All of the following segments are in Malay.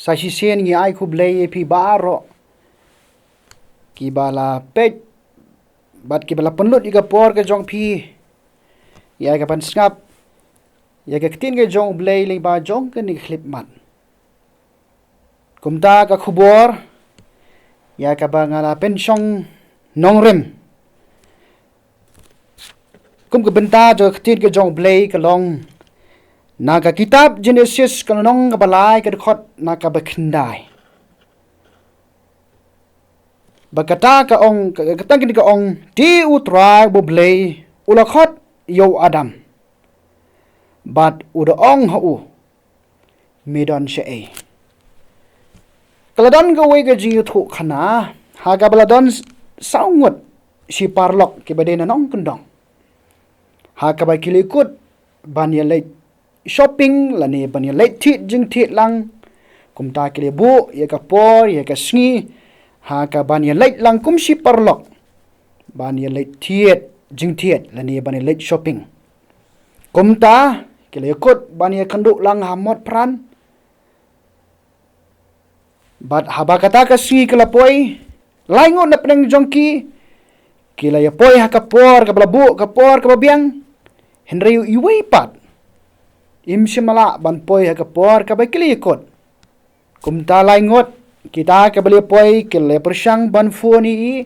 sasisen ngi ai ku blei pi baro ki bala pet bat ki bala penlut iga por ke jong pi ya ka pan snap ya ka ktien ke jong blei le ba jong ke ni klip mat kumta ka khubor ya ka ba ngala pensiong nongrem kum ke benta jo ktien ke jong blei ka long na ka kitab Jenesis ka nong ka balai ka khot na ka bakindai bakata ka ong katang kini ka ong ti utrai bo blei ula khot yo Adam bat uda ong hau medon Shaei kaladon ga we ga ji thu khana ha ga baladon saungot si parlok ke bade na nong kendong ha ka ba kilikut ban ya late shopping la ne ban ya late thi jing thi lang kumta ke bu ya ka por ya ka sngi ha ka ban ya late lang kum si parlok ban ya late thiet jing thiet la ne ban ya late shopping kumta ke le kut ban ya kandu lang hamot pran bat haba kata ka sngi ke la poi laingot na peneng jongki kila ya poi ha ka por ka blabu ka por ka biang henry iwei pat imsimala ban poi ha ka por ka ba kili kot kumta laingot kita ka beli poi kile persang ban foni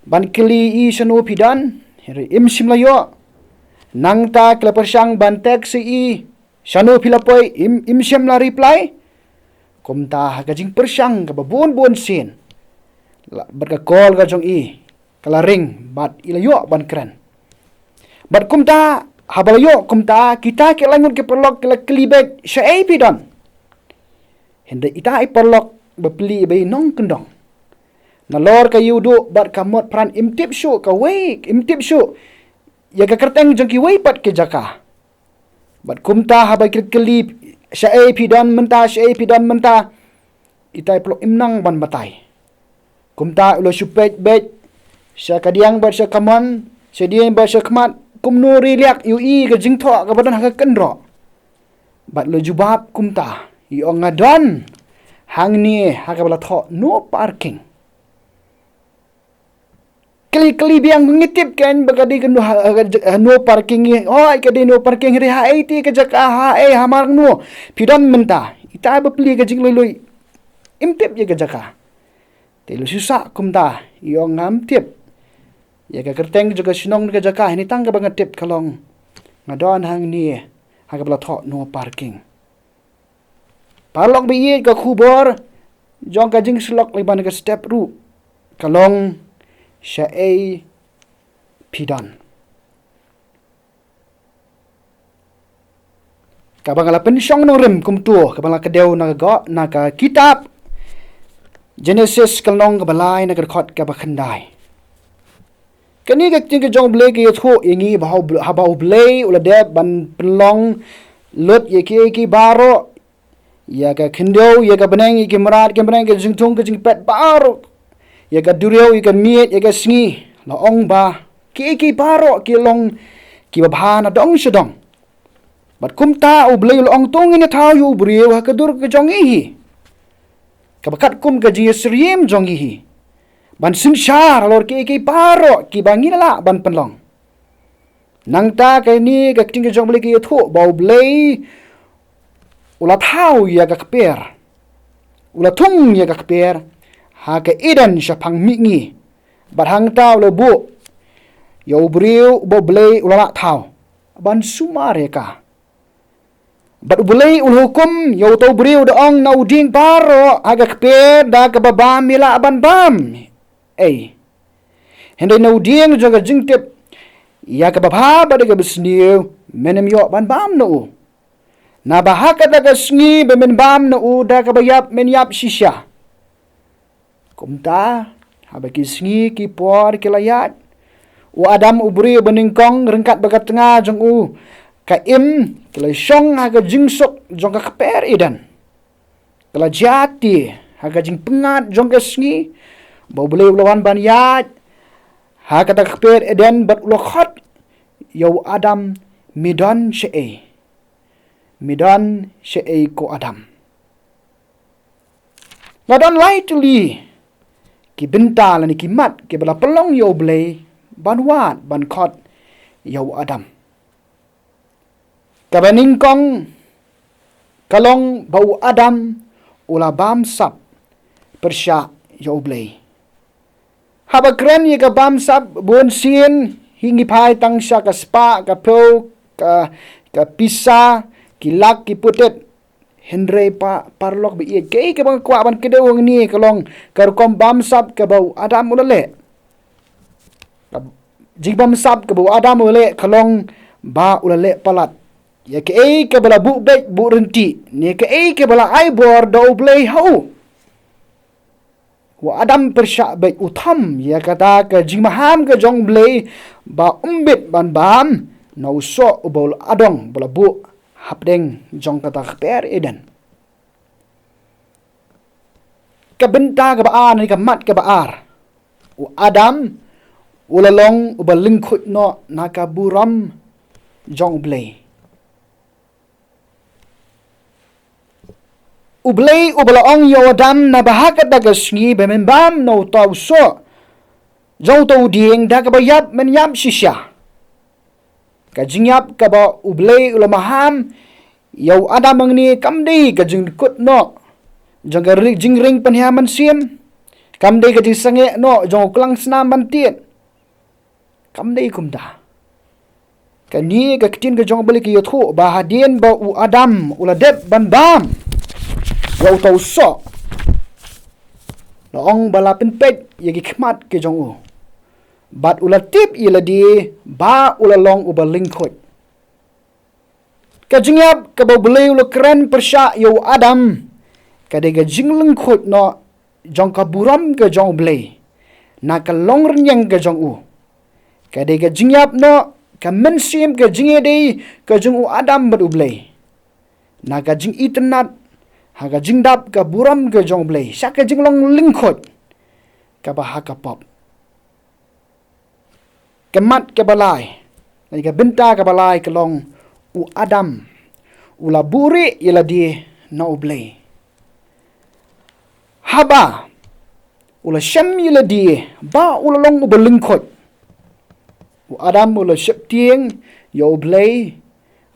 ban kili i sanu pidan henry imsimla yo nangta kile persang ban taxi i sanu pila poi imsimla reply kumta ha ka jing persang ka ba bon sin bat ka call ka jong i kala ring bat ilayo ban kran bat kumta habalayo kumta kita ke langun ke perlok kala klibek Shaei pidan hende ita I perlok bepli bei nong kendong na lor ka yudu bat kamot pran imtip syu ka wei imtip syu ya ka kyrteng jong ki wei pat ke jaka bat kumta habai klib Shaei pidan menta ita perlok imnang ban batai kumta ulo supet bet sya kadiang bat sya kaman sedian bat sya kmat kumno rilyak ui ke jingtho ka badan ha kendro bat lo jubab kumta I ong ngadon hang ni ha ka bala tho no parking kali biang ngitip kan bagadi kan no parking ni oi ka de no parking ri ha ti ka jaka ha hamar no pidan menta ita ba pli ka jing loi imtip je ka jaka telu susah kumta iong ngam tip ya ka kyrteng juga sinong ka jaka ni tang ka banget tip kalong ngadon hang ni ha ka bala tho no parking parlok bi ka khubor jong ka jing slok liban ka step ru kalong Shaei pidan ka bangala pensiong no rem kumtu ka bangala kadeu na ga na ka kitab Genesis kalong ka balai na ka khot ka bakhandai kani ka ting ka jong blei ke thu ingi bahau blei ula de ban penlong lut ye ki baro ya ka khindeu ya ka beneng ki marat ke beneng ke jingtung ke jingpet baro ya ka dureu ya ka miet ya ka sngi la ong ba ki baro ki long ki babha na dong sedong bat kumta u blei ong tong ni thau yu breu ha ka dur ke jong hi ka bakat kum ka jingiasem jong hi ban sinsyar lor ki baro ki bangila ban penlong nangta ka ni ka ting ka jong blei ki thu bau blei ula thau ya ka kper ula thung ya ka kper ha ka idan syapang mingi bat hang tau lo bu yo breu bo blei ula thau ban sumare ka bat blei ul hukum yo to breu da ong nau ding baro aga kper da ka babam mila ban bam hende nau ding jaga jingtip ya ka babha ba da bisniu menem yo ban bam no na bahaka da ka sngi be men bam no da ka bayap men yap shisha kumta habaki sngi ki por ki layat u adam ubri beningkong rengkat bakat tengah jong u ka im kala syong ha ka jingsok jong ka kper idan kala jati ha ka jing pengat jong ka sngi bau boleh ulawan ban yat ha ka ta kper idan bat ulokhot yo adam midon Shaei ko Adam ngadon lai tuli ki benta lani ki mat ki bala pelong yo blei ban wat ban khot yo Adam. Kabaning kong kalong bau Adam ula bam sap persya yo blei. Haba kren ye ka bam sap buon sien hingi pai tang sya ka spa ka pro ka pisa ki lak ki putet Henry pa parlok be ye ke bang kwa ban kedewang ni kalong karkom bam sap ka bau Adam ulale. Jing bam sap ka bau Adam ulale kalong ba ulale palat. Ya ke ke bala bu bek bu renti ni ke bala ai bor do blei hau. Wa Adam persya bek utam ya kata ke jing maham ke jong blei ba umbit ban bam na uso ubol adong bala bu hapdeng jong kata per eden. Kabenta ka baan ni kamat ka baar. U Adam ulalong ubal lyngkot no nakaburam jong blei. U Blei ubalaong yo Adam na bahakat daga sngi bemembam no tau so. Jong tau ding daga bayap menyap sisya. Kajinyap ka ba u Blei ulamaham yo Adam ang ni kamdi ka jingkot no. Jong ka jingring panha mynsiem. Kamdi ka jingsange no jong klang snam bantiet. Kamdi kumda. Kani ka Ktien ka jong balik yotho bahadien ba u Adam uladep ban bam. Wau tau so. Laong balapin pet yagi khmat ke jong u. Bat ulatip iladi ba ulalong ubal lyngkot. Kajingyap kabaw bulay ulakran persya yo Adam. Kadega jing lyngkot no jong kaburam ke jong blay. Na kalong renyang ke jong u. Kadega jingyap no ka mynsiem ke jingede ke jong u Adam bat ublay. Na ka jing itenat haga jingdap ka buram ke jong blei saka jinglong lyngkot ka bahaka pop kemat ke balai ni ka benta ka balai kelong u Adam ula buri ila di na u blei haba ula syam ila di ba ula long u lyngkot u Adam ula syap tieng yo blei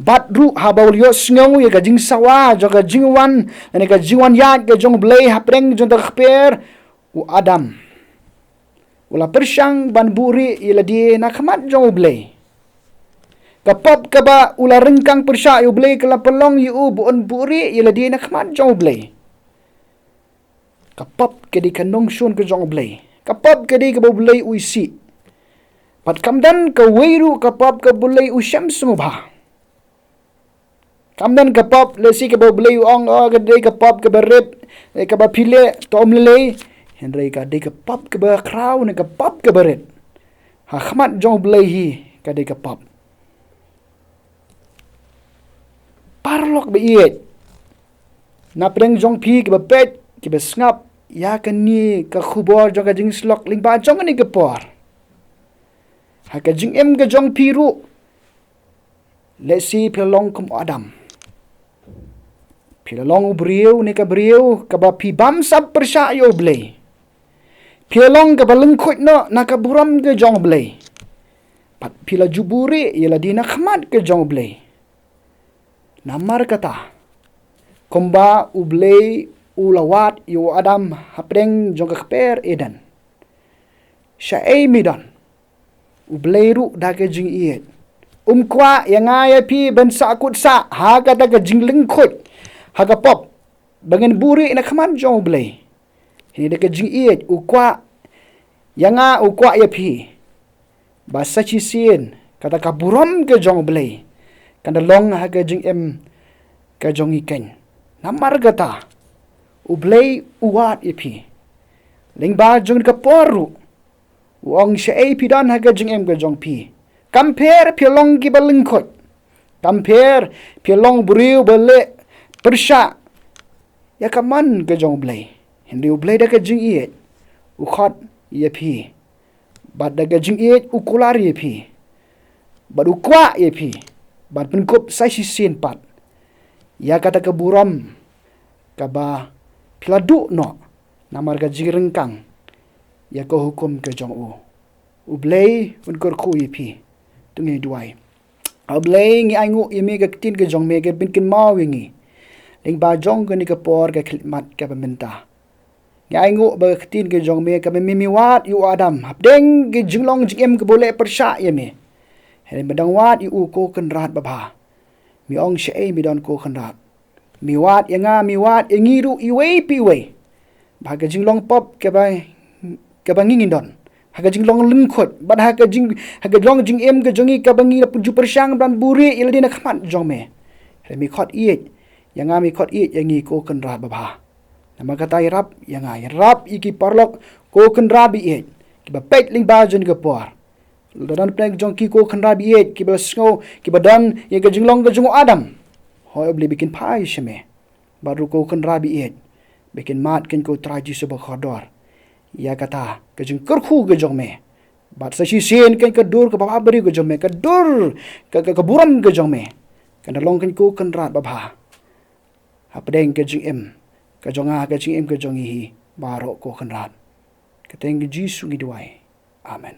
bat ru habau yo sngu ye ka jing sawa jo ka jingwan ane ka jingwan yat ka jong blei hapreng jong tak per u Adam ula persyang ban buri ila di na khamat jong blei kapap ka ba ula rengkang persya yu blei kala pelong yu buon buri ila di na khamat jong blei kapap ke di kanong sun ka jong blei kapap ke di ka blei uisi pat kamdan ka weiru kapap ka blei usyam sngewbha. Kamdan kapap lesi ke blei ong gade kapap ke berep ke ba pile tom lele henry ka de kapap ke ba kraw ne kapap ke beret ha khmat jong blei hi ka de kapap parlok be iet na preng jong pi ke ba pet ke ba snap ya kan ni ka khubor jong ka jing slok ling ba jong ni ke por ha ka jing em ke jong pi ru lesi pelong kum Adam. Pilalong beriu ni ka beriu ka ba pi bam sab persya yo blei. Pilalong ka ba lyngkot no na ka buram ke jong blei. Pat pila juburi yala di na khamat ke jong blei. Namar kata. Komba u blei ulawat yo Adam hapreng jong ka per edan. Shaei midan. U blei ru da ke jing iet. Kwa yang ngaya pi ben sa akut sa ha kata ka jing lyngkot. Haga pop bangen buri na khaman jong blei ini de ka jing iet ukwa yanga ukwa ya pi basa chi sien kata ka buram ke jong blei kan long haga jing em ka jong iken namar gata u blei uwat ya pi ling ba jong ka poru wong Shaei pi dan haga jing em ka jong pi compare pi long ki lyngkot compare pi long buriu bele persya ya kaman ke jong blei hindi u blei da ka jing iet u khot ye pi bad da ka jing iet u kular ye pi bad u kwa ye pi bad penkop sai si sin pat ya kata ke buram ka ba piladu no namar ka jirengkang ya ko hukum ke jong U Blei un kor khu pi tungi duai U Blei ngi aingu imi ka tin ke jong me ke bin kin mau ngi ling ba jong ke ni ka por ka khidmat ka peminta ngi aingu ba tin ke jong me ka mi wat yu adam habdeng ke jinglong jingim ke boleh persya yemi hele medang wat yu ko kan rat ba mi ong Shaei mi don ko kan rat mi wat yanga mi wat yangiru iwei pi wei ba ka jinglong pop ke ba ngin don haga jinglong lyngkot bad haga jong jingim ke jongi ka bangi puju persang dan buri iladina khamat jong me hele mi khot iet yanga mi khot iet yangi ko kan rat ba nama kata iarap yanga iarap iki parlok ko kan rat bi iet ki ba pet ling ba jon ke por dan plek jong ki ko kan rat bi iet ki ba sngo ki ba dan ye ka jinglong ke jong adam hoi beli bikin pai sheme baru ko kan rat bi iet bikin mat ken ko traji so ba khodor ya kata ke jing kerkhu ke jong me bat sa sien ken ke dur ke baba beri ke jong me ke dur ke buram ke jong me kan long ken ko kan rat baba apdeng ke jing em ke jonga ke jing em ke jong hi baro ko kan rat ke teng Jisu ngi duai amen